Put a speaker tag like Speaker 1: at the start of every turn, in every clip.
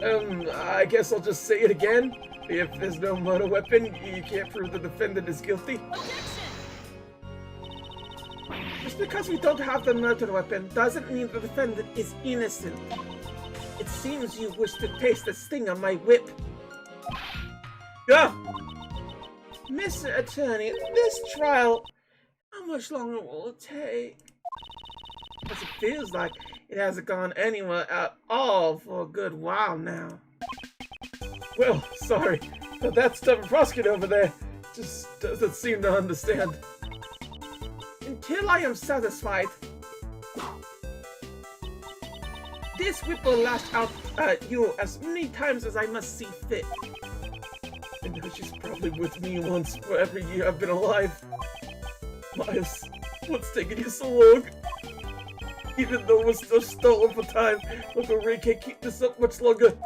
Speaker 1: I guess I'll just say it again. If there's no murder weapon, you can't prove the defendant is guilty. Just because we don't have the murder weapon doesn't mean the defendant is innocent. It seems you wish to taste the sting of my whip. Yeah! Mr. Attorney, this trial, how much longer will it take? Because it feels like it hasn't gone anywhere at all for a good while now. Well, sorry, but that stubborn prosecutor over there just doesn't seem to understand. Until I am satisfied, this whip will lash out at you as many times as I must see fit. I know she's probably with me once for every year I've been alive. Miles, what's taking you so long? Even though we're still stolen for time, Uncle Ray can't keep this up much longer.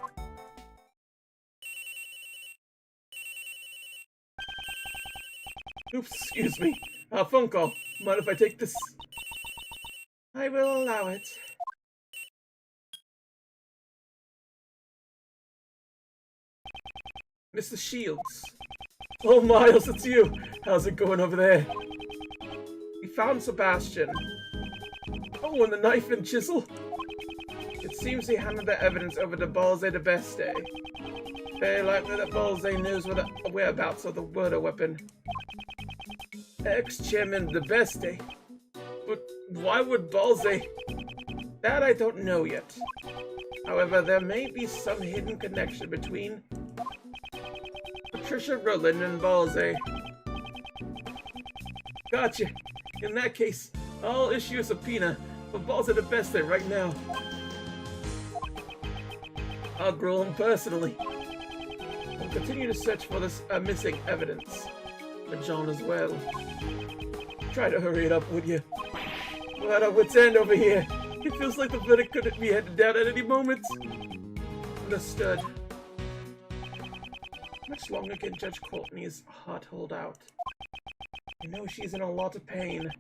Speaker 1: Oops, excuse me. Phone call. Mind if I take this? I will allow it. Mr. Shields. Oh, Miles, it's you. How's it going over there? We found Sebastian. Oh, and the knife and chisel? It seems he handed the evidence over to Balze de Beste. Very likely that Balze knows what the whereabouts of the murder weapon. Ex-chairman de Beste? But why would Balze? That I don't know yet. However, there may be some hidden connection between Patricia Rowland and Balze. Gotcha. In that case, I'll issue a subpoena for Balze de Beste right now. I'll grill him personally. I'll continue to search for this missing evidence. For John as well. Try to hurry it up, would you? We're at our wit's end over here. It feels like the verdict could be headed down at any moment. Understood. How much longer can Judge Courtney's heart hold out? I know she's in a lot of pain.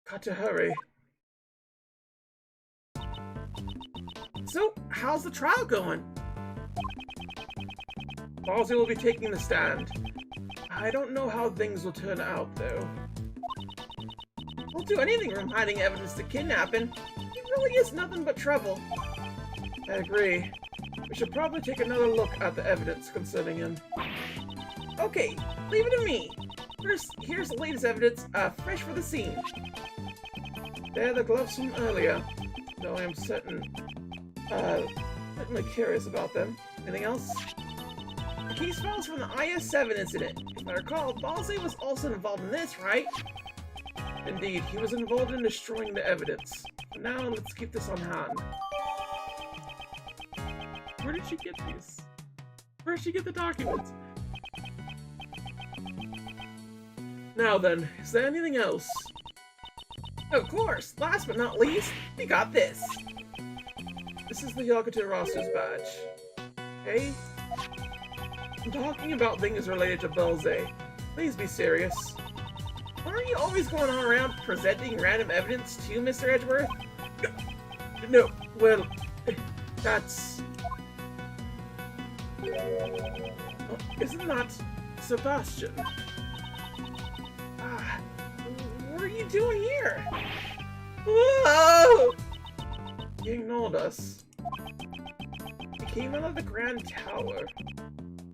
Speaker 1: Got to hurry. So, how's the trial going? Balze will be taking the stand. I don't know how things will turn out, though. I'll do anything from hiding evidence to kidnapping. He really is nothing but trouble. I agree. We should probably take another look at the evidence concerning him. Okay, leave it to me. First, here's the latest evidence, fresh for the scene. There are the gloves from earlier, though I am certainly curious about them. Anything else? The case files from the IS-7 incident. If I recall, Balze was also involved in this, right? Indeed, he was involved in destroying the evidence. For now, let's keep this on hand. Where did she get these? Where did she get the documents? Now then, is there anything else? Of course! Last but not least, we got this! This is the Yakuto Roster's badge. Okay? I'm talking about things related to Balze. Please be serious. Aren't you always going on around presenting random evidence to Mr. Edgeworth? No, well, that's... Isn't that Sebastian? What are you doing here? Whoa! He ignored us. He came out of the Grand Tower.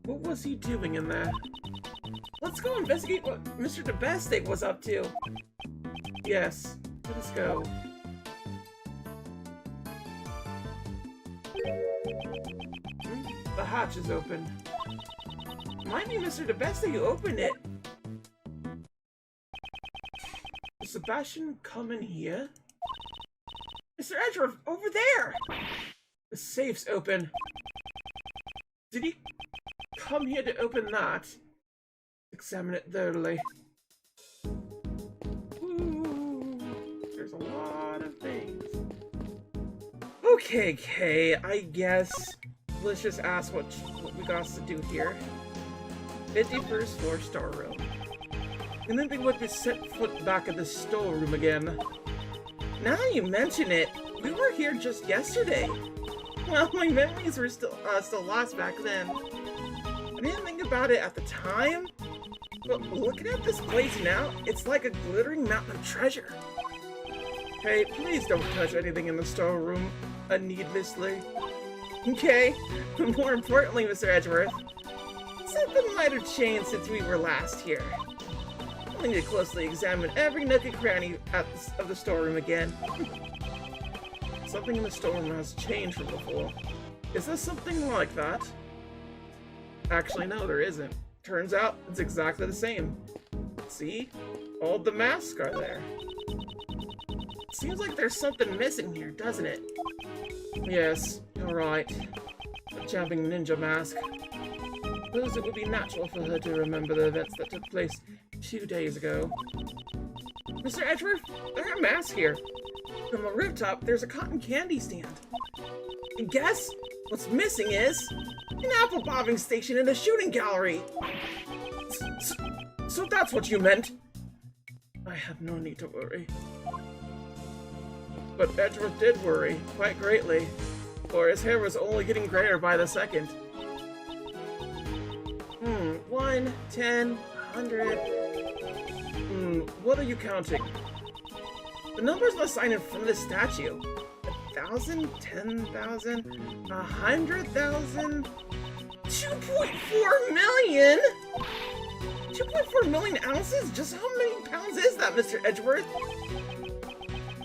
Speaker 1: What was he doing in there? Let's go investigate what Mr. de Beste was up to. Yes, let us go. The hatch is open. Might be Mr. de Beste who opened it. Did Sebastian come in here? Mr. Edgeworth, over there! The safe's open. Did he come here to open that? Examine it thoroughly. Ooh, there's a lot of things. Okay, I guess let's just ask what we got to do here. 51st floor storeroom. And then they would be set foot back at the storeroom again. Now that you mention it, we were here just yesterday. Well, my memories were still lost back then. I didn't think about it at the time, but looking at this place now, it's like a glittering mountain of treasure. Hey, please don't touch anything in the storeroom needlessly. Okay, more importantly, Mr. Edgeworth, something might have changed since we were last here. I need to closely examine every nook and cranny of the storeroom again. Something in the storeroom has changed from before. Is there something like that? Actually, no, there isn't. Turns out, it's exactly the same. See? All the masks are there. Seems like there's something missing here, doesn't it? Yes, you're right. A jumping ninja mask. Suppose it would be natural for her to remember the events that took place 2 days ago. Mr. Edgeworth, there are masks here. From a rooftop, there's a cotton candy stand. And guess what's missing is an apple bobbing station and a shooting gallery. So that's what you meant. I have no need to worry. But Edgeworth did worry, quite greatly, for his hair was only getting grayer by the second. 1, 10, 100... what are you counting? The numbers must sign in front of the statue. 1,000, 10,000, 100,000... 2.4 million?! 2.4 million ounces? Just how many pounds is that, Mr. Edgeworth?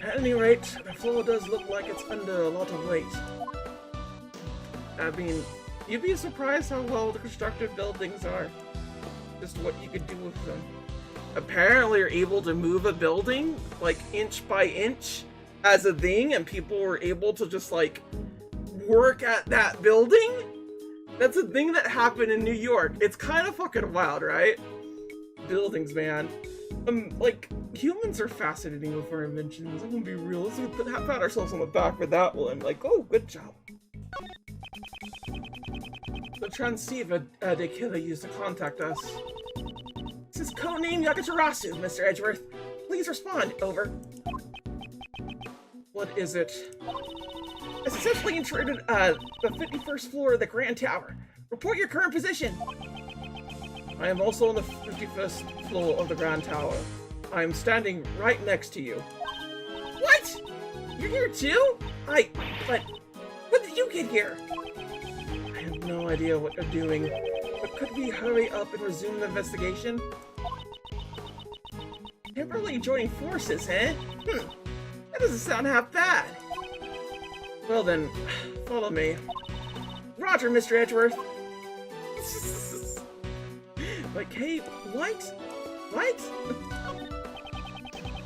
Speaker 1: At any rate, the floor does look like it's under a lot of weight. I mean, you'd be surprised how well the constructed buildings are. Just what you could do with them. Apparently you're able to move a building, like, inch by inch as a thing, and people were able to just, like, work at that building? That's a thing that happened in New York. It's kind of fucking wild, right? Buildings, man. Like, humans are fascinating with our inventions. I'm gonna be real. Let's pat ourselves on the back for that one. Like, oh, good job. The transceiver the killer used to contact us. This is codename Yakatarasu, Mr. Edgeworth. Please respond, over. What is it? I successfully intruded the 51st floor of the Grand Tower. Report your current position. I am also on the 51st floor of the Grand Tower. I am standing right next to you. What? You're here too? But when did you get here? I have no idea what you're doing, but could we hurry up and resume the investigation? Temporarily joining forces, eh? That doesn't sound half bad. Well then, follow me. Roger, Mr. Edgeworth. Like, hey, what? What?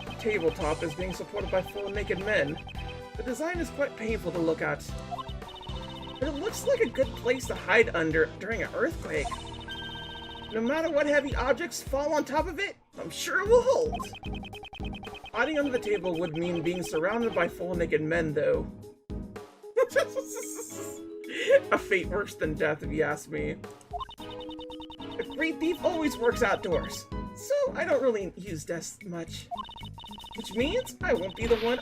Speaker 1: The tabletop is being supported by 4 naked men. The design is quite painful to look at. But it looks like a good place to hide under during an earthquake. No matter what heavy objects fall on top of it, I'm sure it will hold. Hiding under the table would mean being surrounded by 4 naked men, though. A fate worse than death, if you ask me. A great thief always works outdoors, so I don't really use desks much. Which means I won't be the one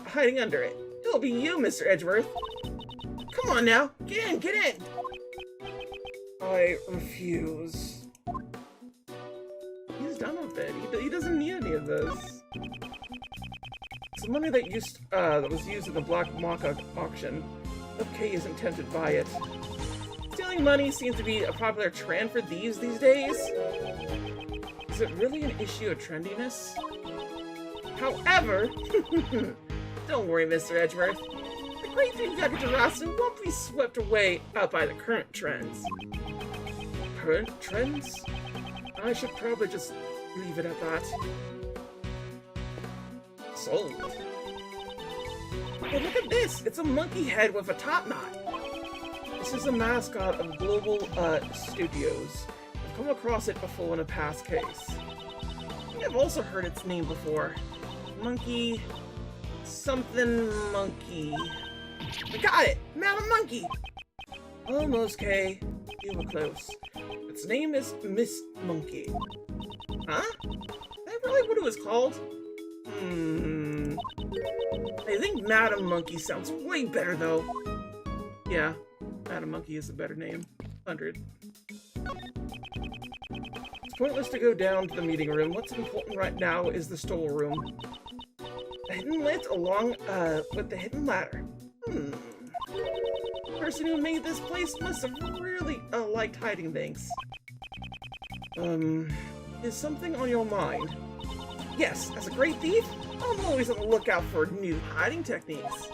Speaker 1: hiding under it. It'll be you, Mr. Edgeworth. Come on now, get in, get in! I refuse. He's done with it. He doesn't need any of this. It's money that was used in the black market auction. Okay, isn't tempted by it. Stealing money seems to be a popular trend for thieves these days. Is it really an issue of trendiness? However, don't worry, Mr. Edgeworth. The great thing Yakatarasu won't be swept away by the current trends. Current trends? I should probably just leave it at that. Sold. Hey, look at this! It's a monkey head with a top knot. This is a mascot of Global Studios. I've come across it before in a past case. I've also heard its name before. Monkey... something monkey. I got it! Madam Monkey! Almost, Kay. You were close. Its name is Miss Monkey. Huh? Is that really what it was called? I think Madam Monkey sounds way better, though. Yeah, Madam Monkey is a better name. 100. It's pointless to go down to the meeting room. What's important right now is the storeroom. The hidden lit along with the hidden ladder. The person who made this place must have really liked hiding things. Is something on your mind? Yes, as a great thief, I'm always on the lookout for new hiding techniques.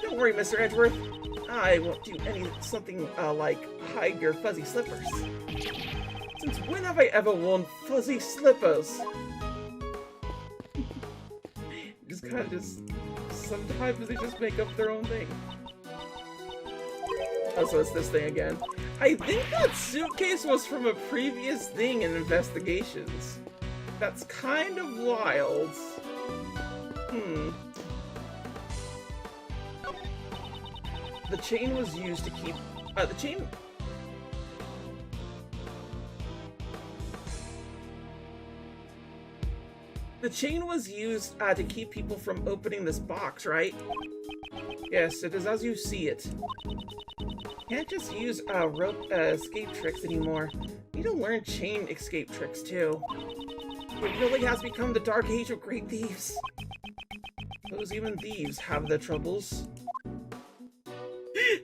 Speaker 1: Don't worry, Mr. Edgeworth. I won't do something like hide your fuzzy slippers. Since when have I ever worn fuzzy slippers? Sometimes they just make up their own thing. Oh, so it's this thing again. I think that suitcase was from a previous thing in investigations. That's kind of wild. The chain was used to keep... The chain was used to keep people from opening this box, right? Yes, it is as you see it. Can't just use rope escape tricks anymore. Need to learn chain escape tricks too. It really has become the dark age of great thieves. Suppose even thieves have their troubles.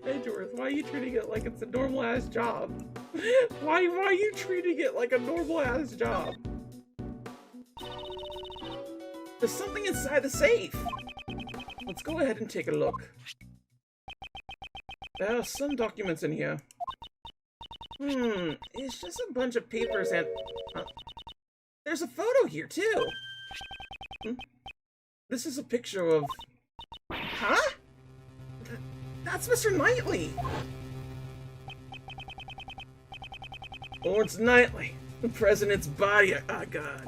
Speaker 1: Edgeworth, why are you treating it like it's a normal-ass job? Why are you treating it like a normal-ass job? There's something inside the safe! Let's go ahead and take a look. There are some documents in here. It's just a bunch of papers and... there's a photo here, too! This is a picture of... Huh? That's Mr. Knightley! Lawrence Knightley, the president's body... Oh, God.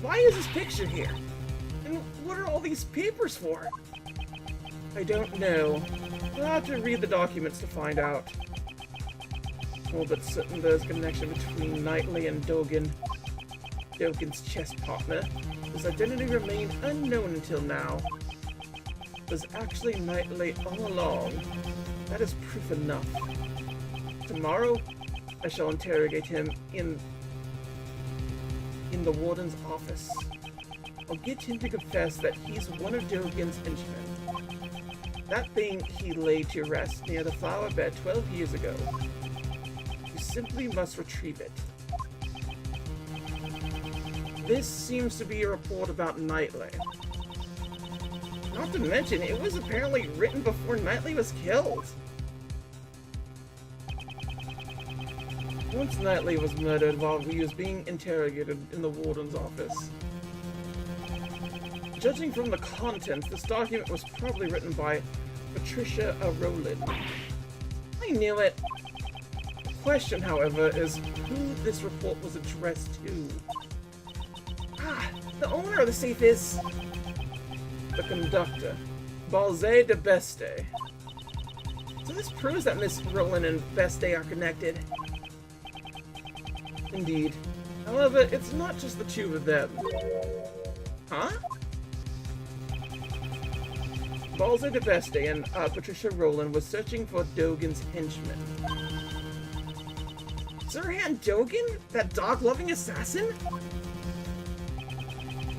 Speaker 1: Why is this picture here? And what are all these papers for? I don't know. I'll have to read the documents to find out. Oh, but certain there's a connection between Knightley and Dogen. Dogen's chess partner. His identity remained unknown until now. It was actually Knightley all along. That is proof enough. Tomorrow, I shall interrogate him in the warden's office. I'll get him to confess that he's one of Dogen's henchmen. That thing he laid to rest near the flower bed 12 years ago. You simply must retrieve it. This seems to be a report about Knightley. Not to mention, it was apparently written before Knightley was killed. Once Knightley was murdered while he was being interrogated in the warden's office. Judging from the contents, this document was probably written by Patricia Rowland. I knew it. The question, however, is who this report was addressed to. The owner of the safe is... the conductor, Balze de Beste. So this proves that Miss Rowland and Beste are connected. Indeed. However, it's not just the two of them. Huh? Balze de Beste and Patricia Rowland was searching for Dogen's henchmen. Sirhan Dogen? That dog-loving assassin?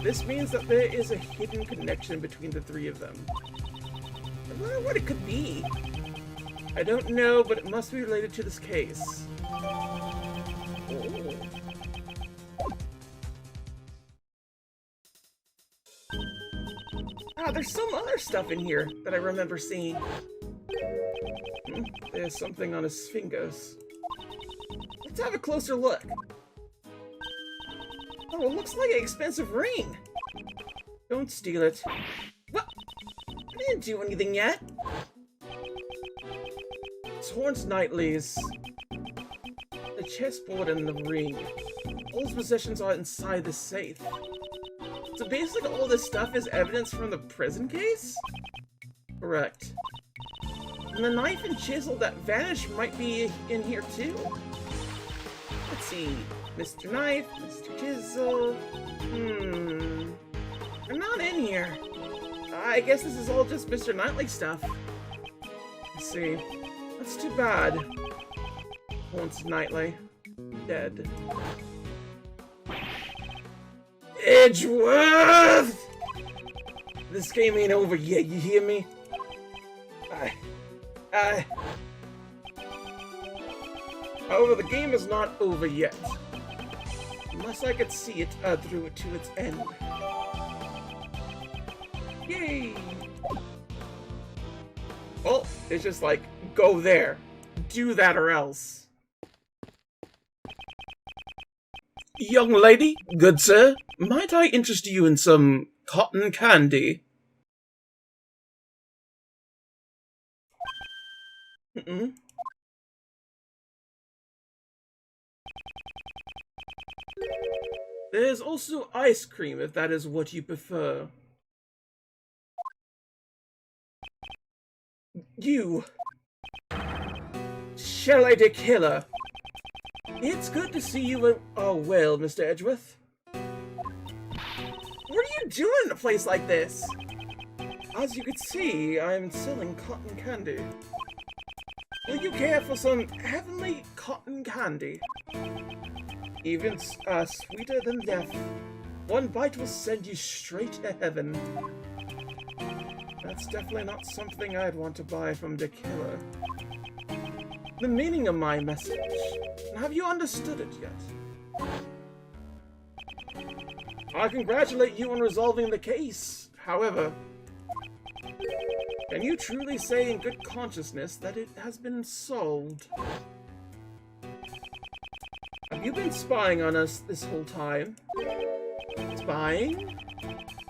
Speaker 1: This means that there is a hidden connection between the three of them. I wonder what it could be. I don't know, but it must be related to this case. Oh. There's some other stuff in here that I remember seeing. There's something on his fingers. Let's have a closer look. Oh, it looks like an expensive ring. Don't steal it. What? I didn't do anything yet. It's Lawrence Knightley's. The chessboard and the ring. All his possessions are inside the safe. So basically all this stuff is evidence from the prison case? Correct. And the knife and chisel that vanished might be in here too. Let's see. Mr. Knife, Mr. Chisel... They're not in here. I guess this is all just Mr. Knightley stuff. Let's see. That's too bad. Once Knightley. Dead. Edgeworth! This game ain't over yet, you hear me? However, the game is not over yet. Unless I could see it through it to its end. Yay! Well, it's just like, go there. Do that or else. Young lady, good sir, might I interest you in some cotton candy? Mm-mm. There's also ice cream if that is what you prefer. You! Shelley the Killer! It's good to see you. Oh, well, Mr. Edgeworth. What are you doing in a place like this? As you can see, I'm selling cotton candy. Will you care for some heavenly cotton candy? Even sweeter than death. One bite will send you straight to heaven. That's definitely not something I'd want to buy from the killer. The meaning of my message. Have you understood it yet? I congratulate you on resolving the case. However, can you truly say in good consciousness that it has been solved? Have you been spying on us this whole time? Spying?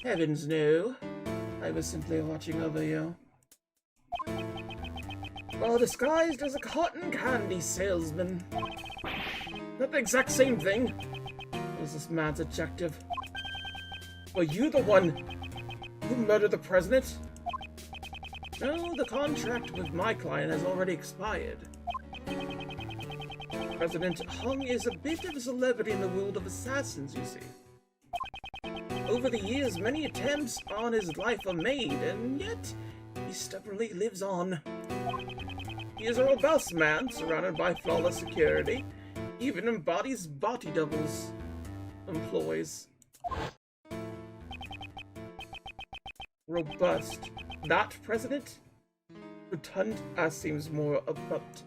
Speaker 1: Heavens no. I was simply watching over you. Well, disguised as a cotton candy salesman. Not the exact same thing. What is this man's objective? Were you the one who murdered the president? No, the contract with my client has already expired. President Hung is a bit of a celebrity in the world of assassins, you see. Over the years, many attempts on his life are made, and yet he stubbornly lives on. He is a robust man, surrounded by flawless security, even embodies body doubles. Employs. Robust. That president? Rotund seems more abrupt.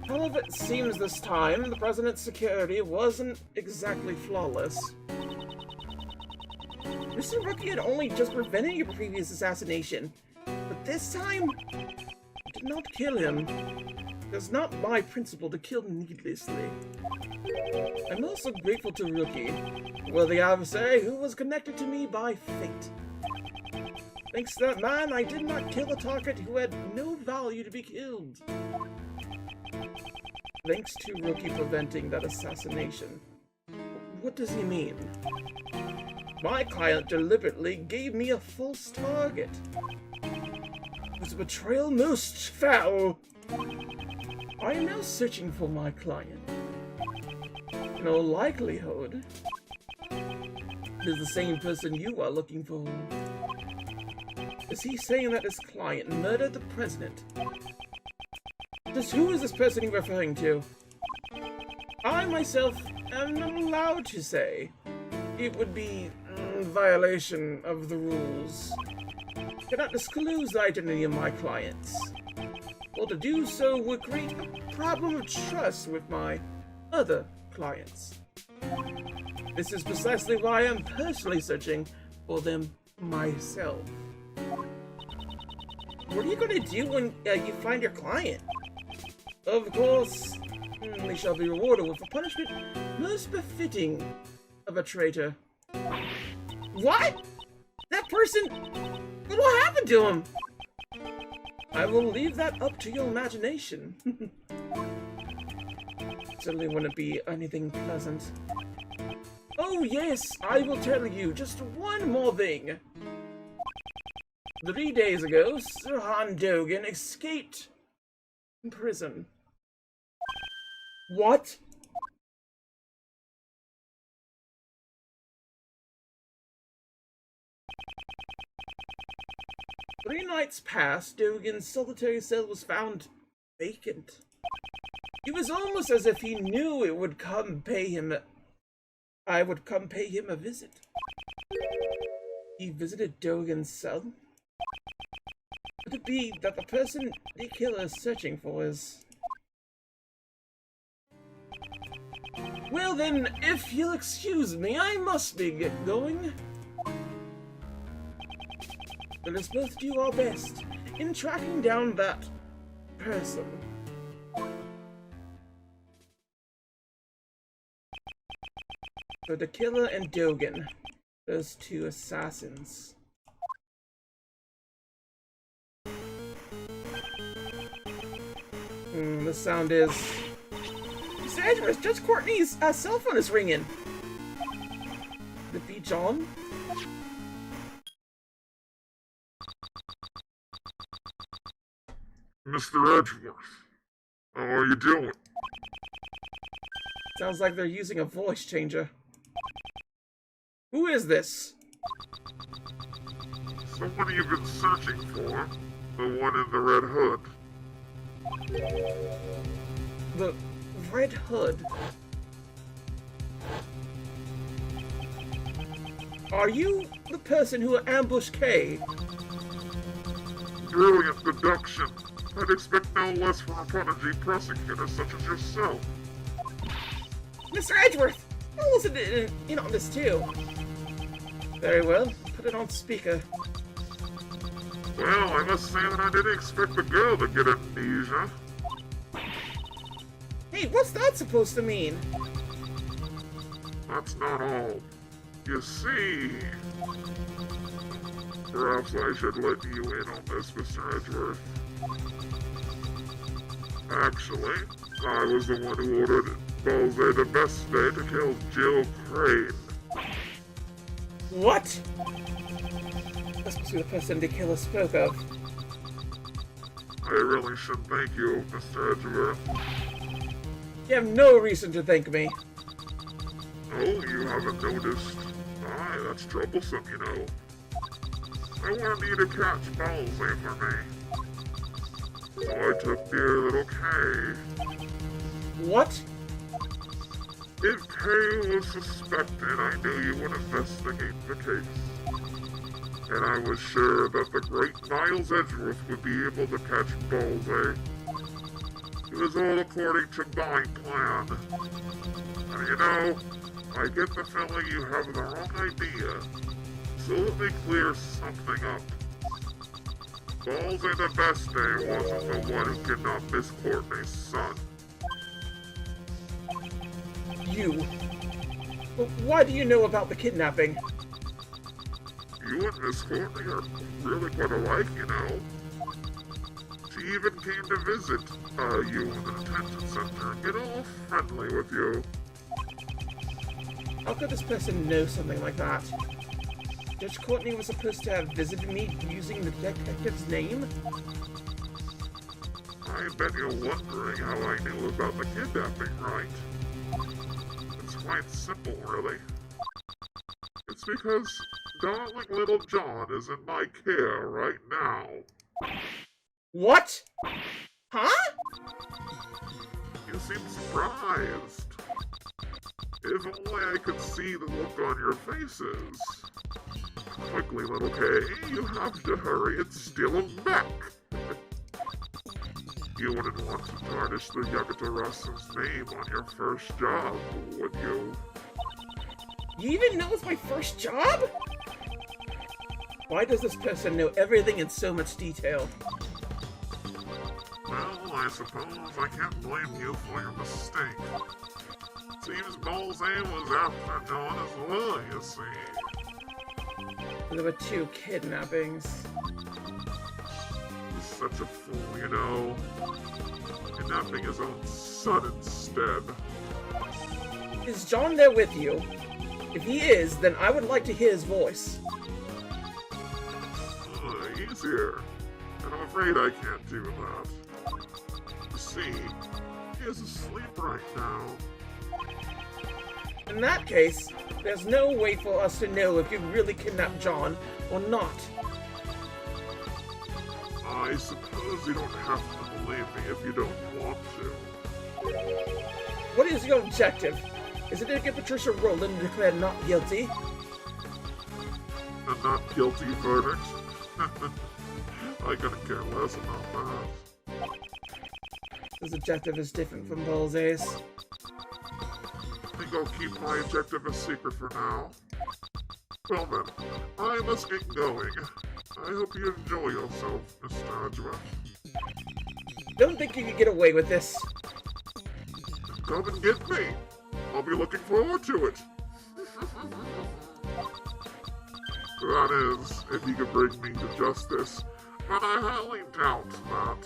Speaker 1: However, it seems this time the president's security wasn't exactly flawless. Mr. Rookie had only just prevented your previous assassination, but this time, did not kill him. It is not my principle to kill needlessly. I'm also grateful to Rookie, worthy adversary who was connected to me by fate. Thanks to that man, I did not kill a target who had no value to be killed. Thanks to Rookie preventing that assassination. What does he mean? My client deliberately gave me a false target. It was a betrayal most foul. I am now searching for my client. In all likelihood, it is the same person you are looking for. Is he saying that his client murdered the president? Just who is this person you're referring to? I myself am not allowed to say. It would be violation of the rules. Cannot disclose the identity of my clients. Well, to do so would create a problem of trust with my other clients. This is precisely why I'm personally searching for them myself. What are you going to do when you find your client? Of course, they shall be rewarded with a punishment most befitting of a traitor. What? That person? What will happen to him? I will leave that up to your imagination. Certainly wouldn't be anything pleasant. Oh yes, I will tell you just one more thing. 3 days ago, Sir Han Dogan escaped prison. What? 3 nights passed. Dogen's solitary cell was found vacant. It was almost as if he knew it would come pay him. I would come pay him a visit. He visited Dogen's cell. Could it be that the person the killer is searching for is... Well then, if you'll excuse me, I must be going. Let us both do our best in tracking down that person. So the killer and Dogen, those 2 assassins. The sound is... Mr. Edgeworth, Judge Courtney's cell phone is ringing. Could it be John?
Speaker 2: Mr. Edgeworth, how are you doing?
Speaker 1: Sounds like they're using a voice changer. Who is this?
Speaker 2: Someone you've been searching for. The one in the red hood.
Speaker 1: The Red Hood? Are you the person who ambushed Kay?
Speaker 2: Brilliant deduction. I'd expect no less from a prodigy prosecutor such as yourself.
Speaker 1: Mr. Edgeworth! I wasn't in on this too. Very well, put it on speaker.
Speaker 2: Well, I must say that I didn't expect the girl to get amnesia.
Speaker 1: Hey, what's that supposed to mean?
Speaker 2: That's not all. You see... Perhaps I should let you in on this, Mr. Edgeworth. Actually, I was the one who ordered Balze the Best Day to kill Jill Crane.
Speaker 1: What? That's supposed to be the person the killer spoke of.
Speaker 2: I really should thank you, Mr. Edgeworth.
Speaker 1: You have no reason to thank me.
Speaker 2: Oh, you haven't noticed? Aye, that's troublesome, you know. I wanted you to catch Balze for me. So I took dear little Kay.
Speaker 1: What?
Speaker 2: If Kay was suspected, I knew you would investigate the case. And I was sure that the great Niles Edgeworth would be able to catch Balze. It was all according to my plan. And you know, I get the feeling you have the wrong idea. So let me clear something up. Balze the Best Day wasn't the one who kidnapped Miss Courtney's son.
Speaker 1: You. But why do you know about the kidnapping?
Speaker 2: You and Miss Courtney are really quite alike, you know. She even came to visit you in the detention center and get all friendly with you.
Speaker 1: How could this person know something like that? Judge Courtney was supposed to have visited me using the detective's name?
Speaker 2: I bet you're wondering how I knew about the kidnapping, right? It's quite simple, really. It's because darling little John is in my care right now.
Speaker 1: What? Huh?
Speaker 2: You seem surprised. If only I could see the look on your faces. Quickly, little Kay, you have to hurry and steal him back. You wouldn't want to tarnish the Yagatarasa's name on your first job, would you?
Speaker 1: You even know it's my first job? Why does this person know everything in so much detail?
Speaker 2: Well, I suppose I can't blame you for your mistake. Seems Balze was after John as well, you see.
Speaker 1: There were 2 kidnappings.
Speaker 2: He's such a fool, you know. Kidnapping his own son instead.
Speaker 1: Is John there with you? If he is, then I would like to hear his voice.
Speaker 2: He's here. And I'm afraid I can't do that. You see, he is asleep right now.
Speaker 1: In that case, there's no way for us to know if you really kidnapped John or not.
Speaker 2: I suppose you don't have to believe me if you don't want to.
Speaker 1: What is your objective? Is it to get Patricia Rowland declared not guilty?
Speaker 2: A not guilty verdict? I couldn't care less about that.
Speaker 1: This objective is different from Bullsey's.
Speaker 2: I think I'll keep my objective a secret for now. Well then, I must get going. I hope you enjoy yourself, Mr. Edgeworth.
Speaker 1: Don't think you can get away with this.
Speaker 2: Come and get me. I'll be looking forward to it. That is, if you can bring me to justice, but I highly doubt that.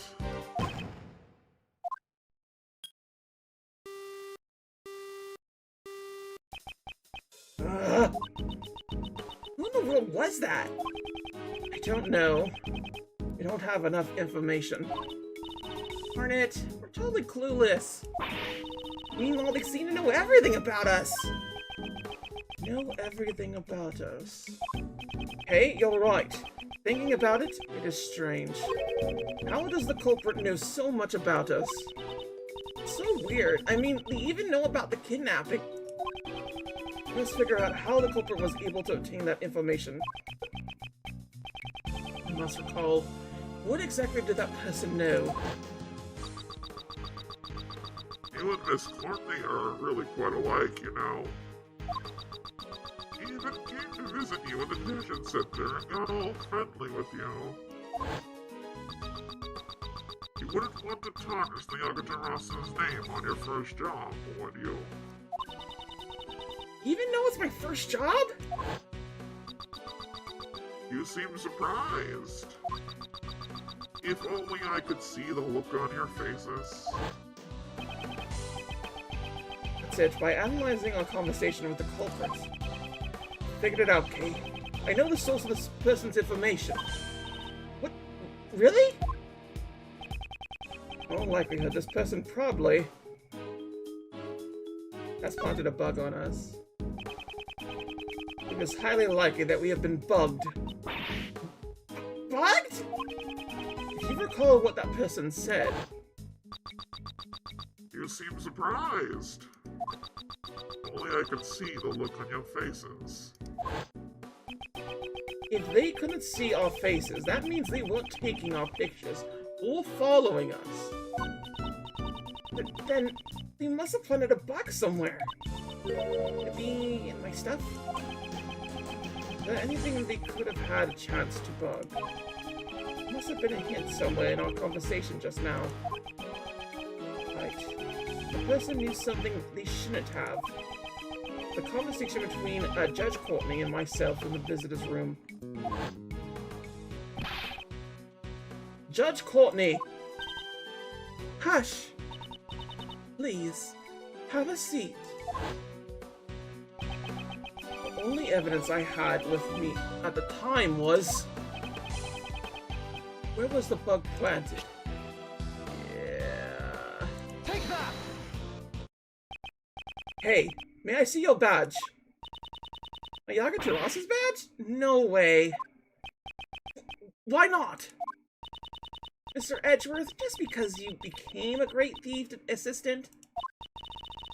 Speaker 1: Who in the world was that? I don't know. We don't have enough information. Darn it, we're totally clueless. Meanwhile, they seem to know everything about us. Know everything about us. Hey, you're right. Thinking about it, it is strange. How does the culprit know so much about us? It's so weird. I mean, they even know about the kidnapping. Let's figure out how the culprit was able to obtain that information. I must recall, what exactly did that person know?
Speaker 2: You and Miss Courtney are really quite alike, you know. He even came to visit you in the detention center and got all friendly with you. You wouldn't want to tarnish the Yagatarasu's name on your first job, would you?
Speaker 1: You even know it's my first job?
Speaker 2: You seem surprised. If only I could see the look on your faces.
Speaker 1: That's it. By analyzing our conversation with the culprit. Figured it out, Kate. I know the source of this person's information. What? Really? In all likelihood, this person probably has planted a bug on us. It is highly likely that we have been bugged. Bugged? If you recall what that person said.
Speaker 2: You seem surprised. Only I could see the look on your faces.
Speaker 1: If they couldn't see our faces, that means they weren't taking our pictures or following us. But then, they must have planted a bug somewhere. Maybe in my stuff? Anything they could have had a chance to bug. Must have been a hint somewhere in our conversation just now. Right. The person knew something they shouldn't have. The conversation between Judge Courtney and myself in the visitor's room. Judge Courtney! Hush! Please, have a seat. The only evidence I had with me at the time was... Where was the bug planted? Yeah... Take that! Hey, may I see your badge? A Yagatarasu's badge? No way. Why not? Mr. Edgeworth, just because you became a great thief assistant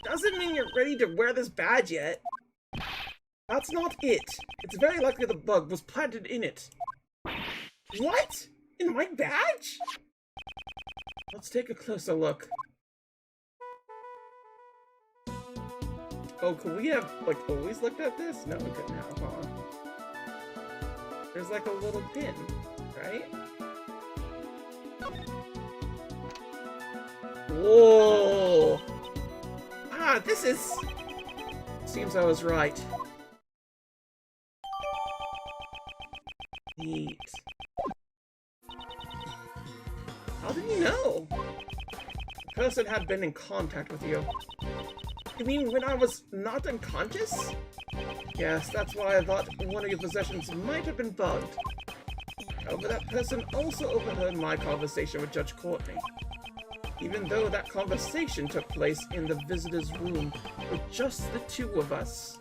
Speaker 1: doesn't mean you're ready to wear this badge yet. That's not it. It's very likely the bug was planted in it. What? In my badge? Let's take a closer look. Oh, could we have, like, always looked at this? No, we couldn't have, huh? There's like a little pin, right? Whoa! Ah, this is... Seems I was right. Neat. How did you know? The person had been in contact with you. You mean when I was not unconscious? Yes, that's why I thought one of your possessions might have been bugged. However, that person also overheard my conversation with Judge Courtney. Even though that conversation took place in the visitor's room with just the two of us.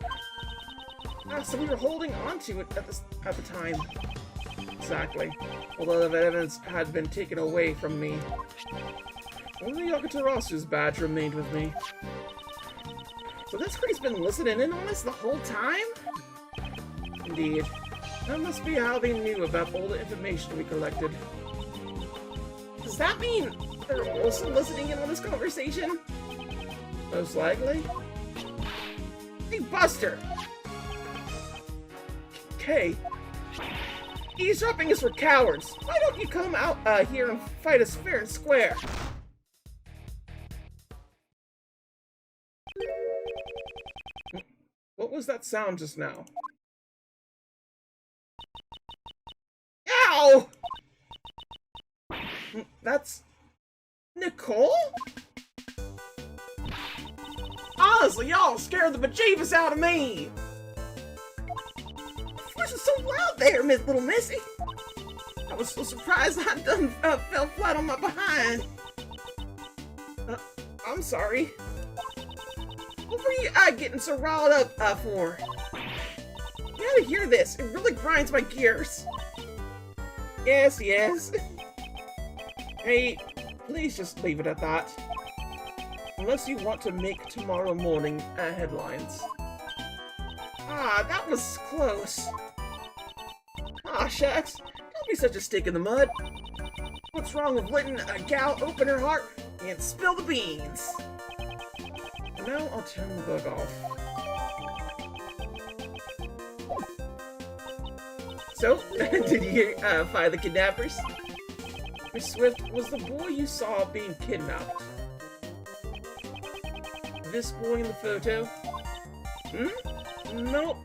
Speaker 1: Ah, so we were holding on to it at the time. Exactly. Although the evidence had been taken away from me. Only Yakatarasu's badge remained with me. So this guy's been listening in on us the whole time? Indeed. That must be how they knew about all the information we collected. Does that mean they're also listening in on this conversation? Most likely. Hey, Buster! Okay. Eavesdropping is for cowards. Why don't you come out here and fight us fair and square? What was that sound just now? Ow! That's... Nicole? Honestly, y'all scared the bejeebus out of me! Why is it so loud there, Little Missy? I was so surprised I done fell flat on my behind. I'm sorry. What were you getting so riled up for? You gotta hear this. It really grinds my gears. Yes, yes. Hey, please just leave it at that. Unless you want to make tomorrow morning headlines. Ah, that was close. Ah, shucks. Don't be such a stick in the mud. What's wrong with letting a gal open her heart and spill the beans? And now I'll turn the bug off. So, did you find the kidnappers? Miss Swift, was the boy you saw being kidnapped this boy in the photo? Nope,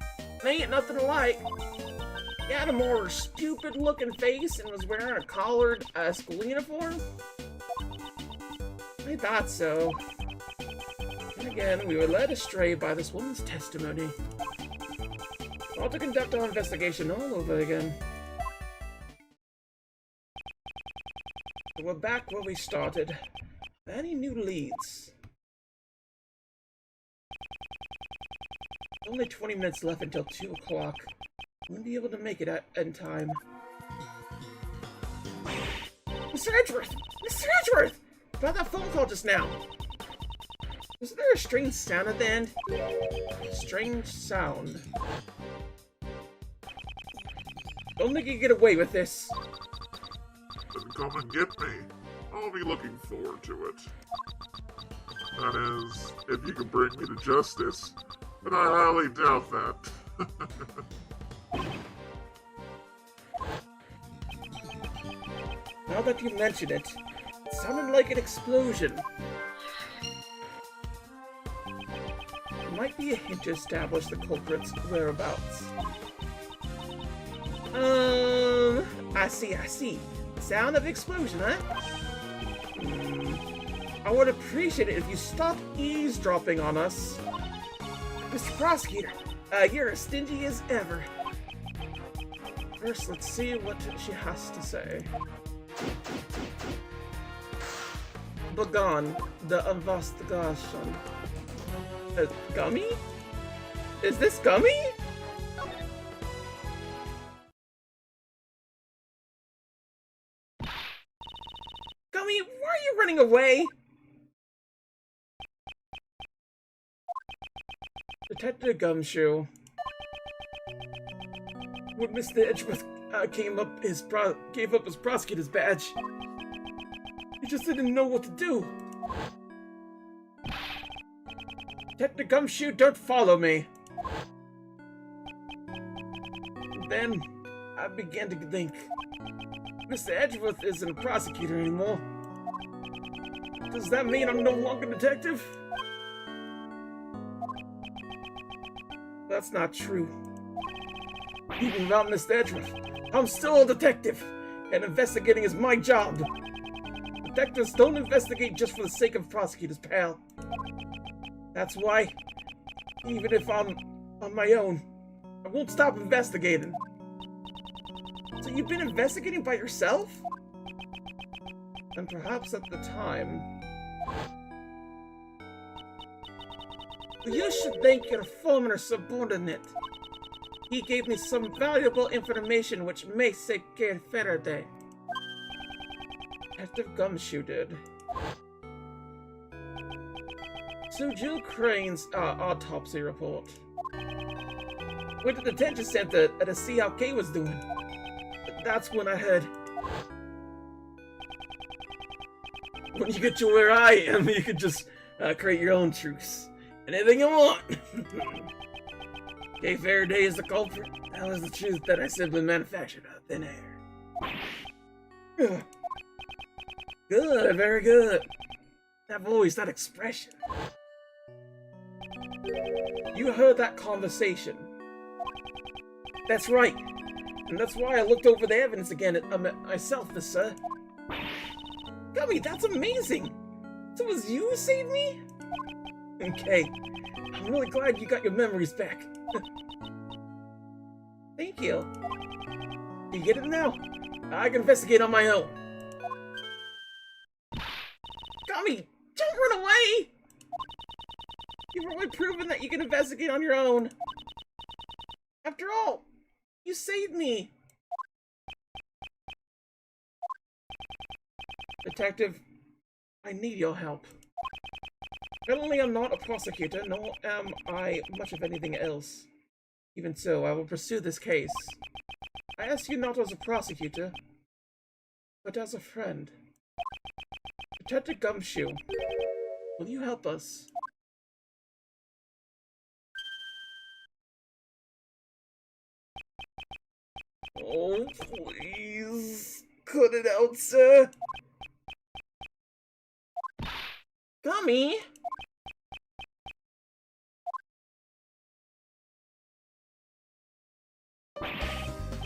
Speaker 1: they ain't nothing alike. He had a more stupid-looking face and was wearing a collared school uniform. I thought so. And again, we were led astray by this woman's testimony. I'll have to conduct our investigation all over again. So we're back where we started. Any new leads? Only 20 minutes left until 2 o'clock. Won't be able to make it in time. Mr. Edgeworth! Mr. Edgeworth! About that phone call just now. Was there a strange sound at the end? Strange sound. Don't think you can get away with this.
Speaker 2: Then come and get me. I'll be looking forward to it. That is, if you can bring me to justice. But I highly doubt that.
Speaker 1: Now that you mention it, it sounded like an explosion. It might be a hint to establish the culprit's whereabouts. I see. Sound of explosion, huh? I would appreciate it if you stopped eavesdropping on us. Mr. Prosecutor, you're as stingy as ever. First, let's see what she has to say. Begone the investigation. Gummy? Is this Gummy? Gummy, why are you running away? Detective Gumshoe. When Mr. Edgeworth gave up his prosecutor's badge, he just didn't know what to do. Detective Gumshoe, don't follow me. And then I began to think, Mr. Edgeworth isn't a prosecutor anymore. Does that mean I'm no longer a detective? That's not true. Even without Mr. Edgeworth, I'm still a detective, and investigating is my job. Detectives don't investigate just for the sake of prosecutors, pal. That's why, even if I'm on my own, I won't stop investigating. So you've been investigating by yourself? And perhaps at the time... You should thank your former subordinate. He gave me some valuable information which may save Faraday. Detective Gumshoe did. So Jill Crane's autopsy report. Went to the detention center to see how Kay was doing. That's when I heard. When you get to where I am, you could just create your own truce. Anything you want. Kay Faraday is the culprit. That was the truth that I simply manufactured out of thin air. Good, very good. That voice, that expression. You heard that conversation. That's right. And that's why I looked over the evidence again myself, sir. Gummy, that's amazing! So it was you who saved me? Okay. I'm really glad you got your memories back. Thank you. You get it now? I can investigate on my own. Gummy, don't run away! You've already proven that you can investigate on your own. After all, you saved me. Detective, I need your help. Not only am I not a prosecutor, nor am I much of anything else. Even so, I will pursue this case. I ask you not as a prosecutor, but as a friend. Detective Gumshoe, will you help us? Oh, please. Cut it out, sir. Gummy?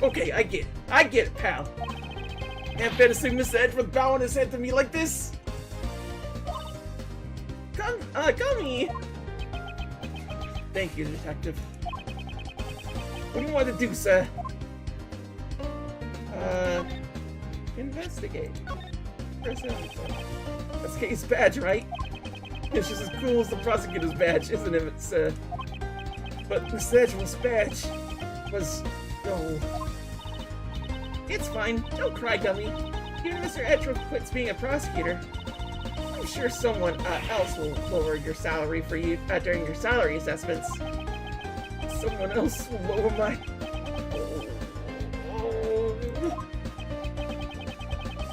Speaker 1: Okay, I get it. I get it, pal. Can't bear to see Mr. Edgeworth bowing his head to me like this. Gummy! Thank you, Detective. What do you want to do, sir? Investigate. That's Kay's badge, right? It's just as cool as the prosecutor's badge, isn't it, sir? But Mr. Edgeworth's badge was... no. It's fine. Don't cry, Gummy. Even Mr. Edgeworth quits being a prosecutor. I'm sure someone else will lower your salary for you during your salary assessments. Someone else will lower my...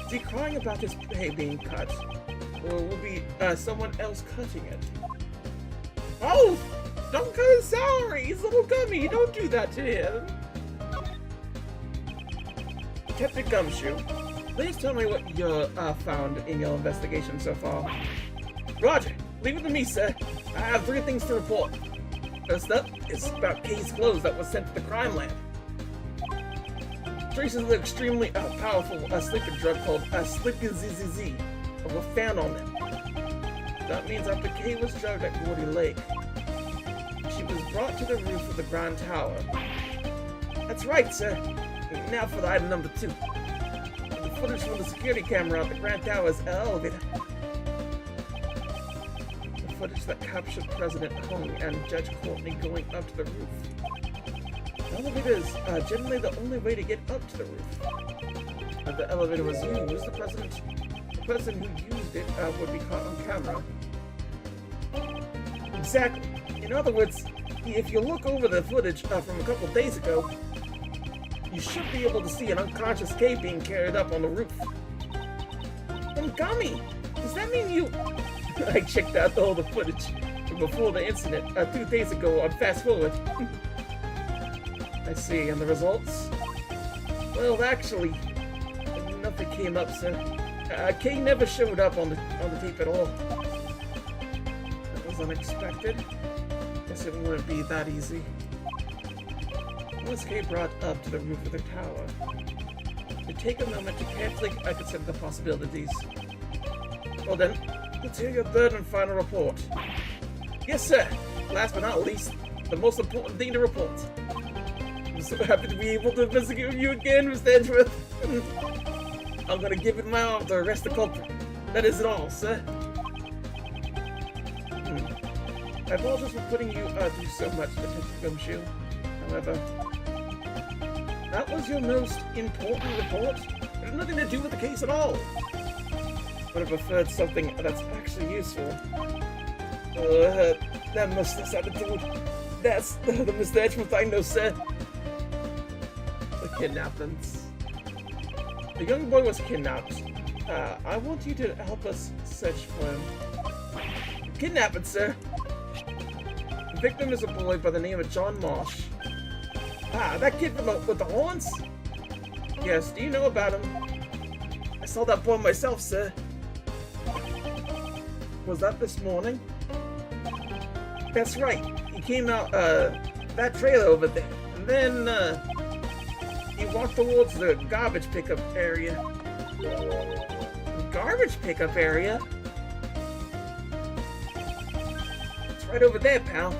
Speaker 1: Is he crying about his pay being cut? Or will be someone else cutting it? Oh! Don't cut his salary! He's little Gummy! Don't do that to him! Captain Gumshoe, please tell me what you found in your investigation so far. Roger! Leave it to me, sir. I have 3 things to report. First up is about Kay's clothes that was sent to the crime lab. Traces of an extremely powerful sleeping drug called Sleeping ZZZ were found on them. That means after Kay was drugged at Gordy Lake, she was brought to the roof of the Grand Tower. That's right, sir. Now for the item number 2. The footage from the security camera at the Grand Tower's elevator. The footage that captured President Hung and Judge Courtney going up to the roof. The elevator is generally the only way to get up to the roof. If the elevator was used, the person who used it would be caught on camera. Exactly. In other words, if you look over the footage from a couple days ago, you should be able to see an unconscious Kay being carried up on the roof. And Gummy, does that mean you... I checked out all the footage from before the incident 2 days ago on Fast Forward. I see, and the results? Well, actually, nothing came up, sir. Kay never showed up on the tape at all. That was unexpected. Guess it wouldn't be that easy. Was Kay brought up to the roof of the tower? To take a moment to carefully consider the possibilities. Well then, let's hear your 3rd and final report. Yes, sir. Last but not least, the most important thing to report. I'm so happy to be able to investigate you again, Mr. Edgeworth. I'm gonna give it my all to arrest the culprit. That is it all, sir. I apologize for putting you through so much, Detective Gumshoe. However, That was your most important report? It had nothing to do with the case at all. Would have preferred something that's actually useful. That mustache attitude. That's the mustache from I know, sir. The kidnappings. The young boy was kidnapped. I want you to help us search for him. Kidnapping, sir. The victim is a boy by the name of John Marsh. Ah, that kid with the horns? Yes, do you know about him? I saw that boy myself, sir. Was that this morning? That's right. He came out, that trailer over there. And then, he walked towards the garbage pickup area. Garbage pickup area? It's right over there, pal.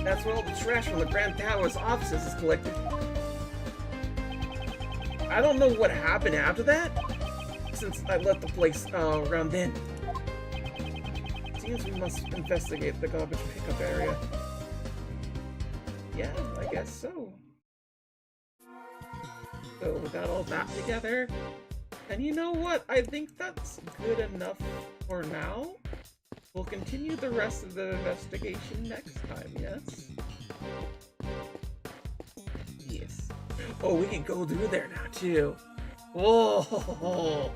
Speaker 1: That's where all the trash from the Grand Tower's offices is collected. I don't know what happened after that, since I left the place around then. Seems we must investigate the garbage pickup area. Yeah, I guess so. So we got all that together. And you know what? I think that's good enough for now. We'll continue the rest of the investigation next time, yes? Yes. Oh, we can go through there now, too. Whoa!